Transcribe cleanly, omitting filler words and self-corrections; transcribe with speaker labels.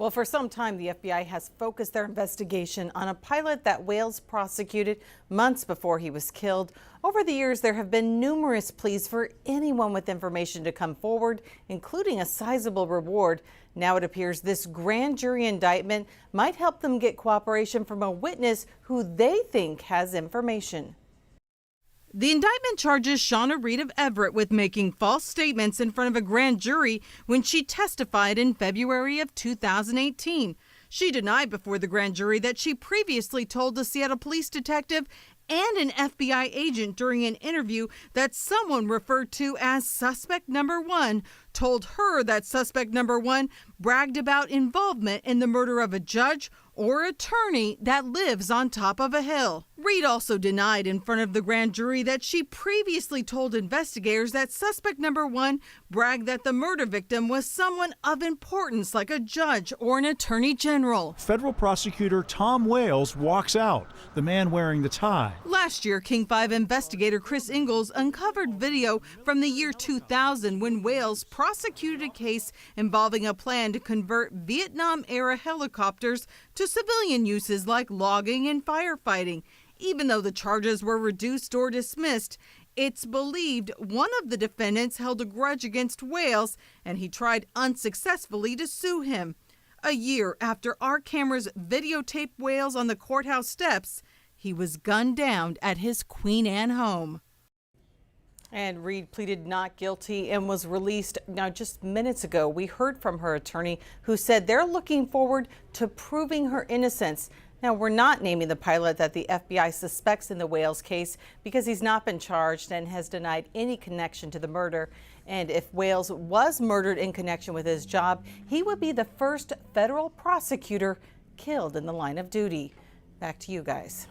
Speaker 1: Well, for some time, the FBI has focused their investigation on a pilot that Wales prosecuted months before he was killed. Over the years, there have been numerous pleas for anyone with information to come forward, including a sizable reward. Now it appears this grand jury indictment might help them get cooperation from a witness who they think has information. The indictment charges Shauna Reed of Everett with making false statements in front of a grand jury when she testified in February of 2018. She denied before the grand jury that she previously told a Seattle police detective and an FBI agent during an interview that someone referred to as suspect number one told her that suspect number one bragged about involvement in the murder of a judge or attorney that lives on top of a hill. Reed also denied in front of the grand jury that she previously told investigators that suspect number one bragged that the murder victim was someone of importance like a judge or an attorney general.
Speaker 2: Federal prosecutor Tom Wales walks out, the man wearing the tie.
Speaker 1: Last year, King 5 investigator Chris Ingalls uncovered video from the year 2000 when Wales prosecuted a case involving a plan to convert Vietnam-era helicopters to civilian uses like logging and firefighting. Even though the charges were reduced or dismissed, it's believed one of the defendants held a grudge against Wales and he tried unsuccessfully to sue him. A year after our cameras videotaped Wales on the courthouse steps, he was gunned down at his Queen Anne home. And Reed pleaded not guilty and was released now just minutes ago. We heard from her attorney who said they're looking forward to proving her innocence. Now, we're not naming the pilot that the FBI suspects in the Wales case because he's not been charged and has denied any connection to the murder. And if Wales was murdered in connection with his job, he would be the first federal prosecutor killed in the line of duty. Back to you guys.